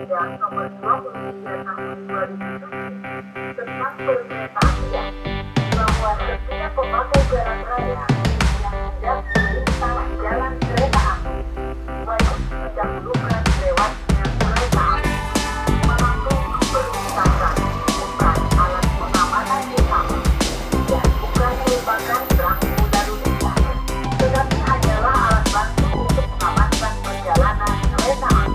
Undang-Undang Nomor 23 Tahun 2007 tentang Perkereta-apian bahwa setiap pemakai jalan raya yang hendak melintas jalan kereta api wajib mendahulukan lewatnya kereta api memakai perlintasan bukan alat pengamanan utama dan bukan merupakan lampu lalu lintas, tetapi hanyalah alat bantu untuk mengamankan perjalanan kereta api.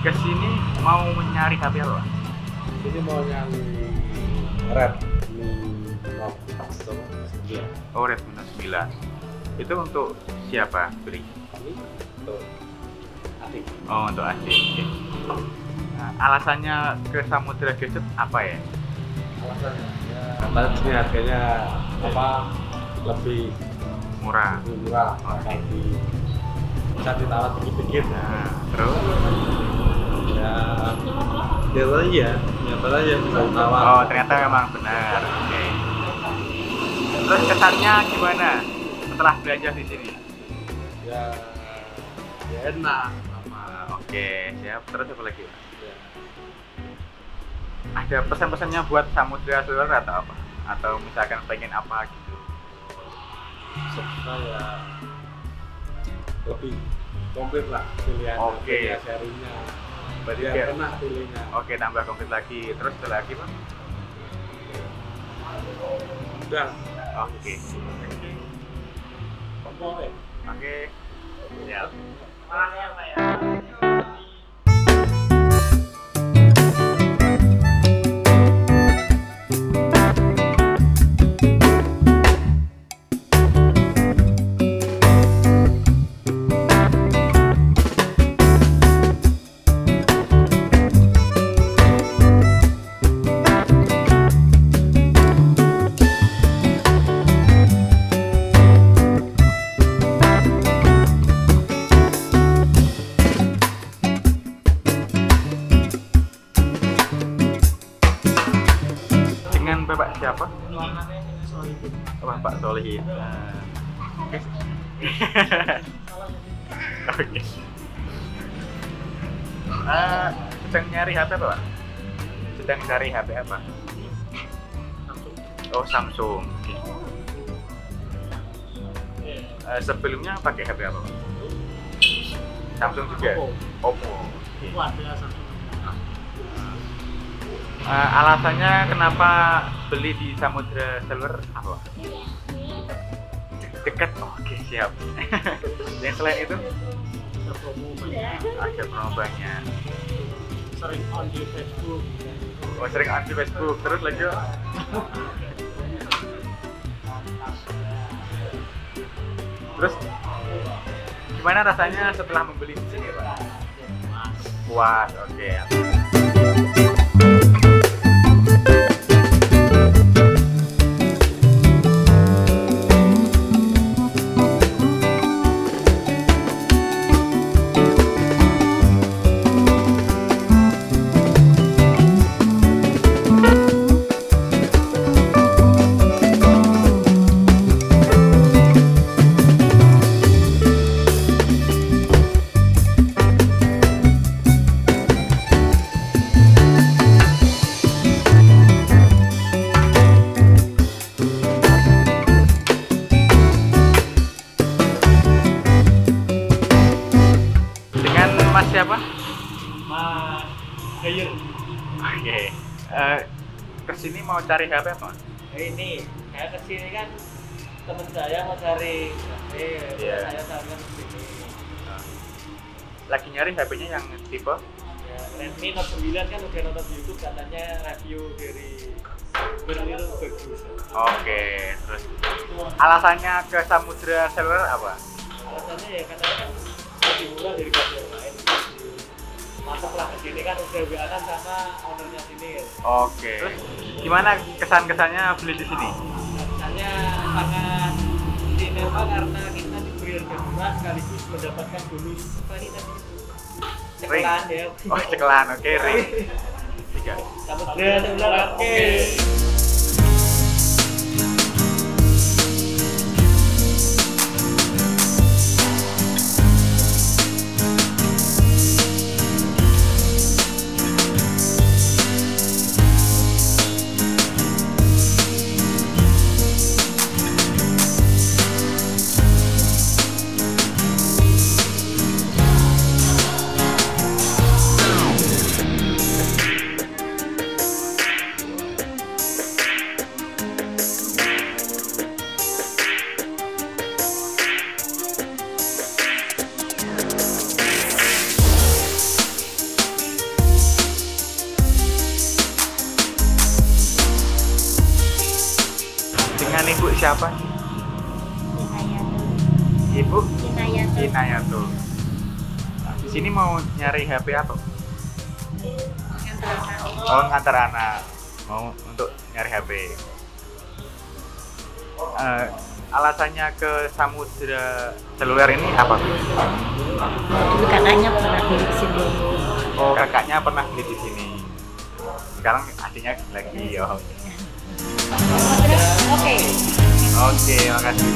Kesini mau mencari HP apa? Ini mau nyari Redmi Note 9. Oh, Redmi Note 9. Itu untuk siapa beli? Ini untuk adik. Oh, untuk adik. Okay. Nah, alasannya ke Samudra Gadget apa ya? Alasannya ya, karena sini harganya lebih murah. Okay. Bisa ditawar dikit-dikit. Nah, terus? Ya, ternyata aja bisa ditawar. Oh, ternyata memang benar. Oke. Terus kesannya gimana setelah belajar di sini? Ya enak. Oke, siap. Terus apa lagi? Ya. Ada pesan-pesannya buat Samudra Celluler atau apa? Atau misalkan pengen apa gitu? Supaya lebih komplit lah pilihan. Oke. Serinya. Berarti biar enak pilihnya. Oke, tambah komplit lagi. Terus ada lagi, Bang? Udah. Oke. Oke. Siap. Bapak siapa? Bapak Solihin. Oke. Oke. Sedang nyari HP apa, Pak? Sedang cari HP apa? Oh, Samsung. Oke. Sebelumnya pakai HP apa, Pak? Samsung juga. Oppo. Oke. Alasannya kenapa beli di Samudra Celluler apa? Dekat. Oke, siap. Yang selain itu? Ada promo banyak. Sering on di Facebook. Oh, sering on di Facebook. Terus lagi. Terus gimana rasanya setelah membeli di sini, Pak? Puas. Oke. Mas siapa? Mas Jujur. Oke. Kesini mau cari HP apa? Ini saya kesini kan teman saya mau cari HP, saya taruhkan kesini. Lagi nyari HP-nya yang tipe? Ya, Redmi Note 9 kan udah nonton di YouTube katanya review dari Beli itu bagus. Oke, terus alasannya ke Samudra Celluler apa? Alasannya ya katanya kan lebih murah dari yang lain. Masuklah ke sini kan udah WA-an sama ownernya sini. Oke. Terus gimana kesan-kesannya beli di sini? Kesannya sangat istimewa karena kita diberi harga murah sekaligus mendapatkan bonus apa ini tadi? Cekelan ya. Oh, cekelan. Oke, ring. 3. Samudra Celluler. Oke. Dengan ibu siapa? Ibu? Inayatul. Nah, di sini mau nyari HP apa? Oh, ngantar anak. Mau untuk nyari HP. Alasannya ke Samudra Celluler ini apa? Dulu kakaknya pernah beli di sini. Oh, kakaknya pernah beli di sini. Sekarang adiknya lagi. Oh. Oke. Oke, makasih.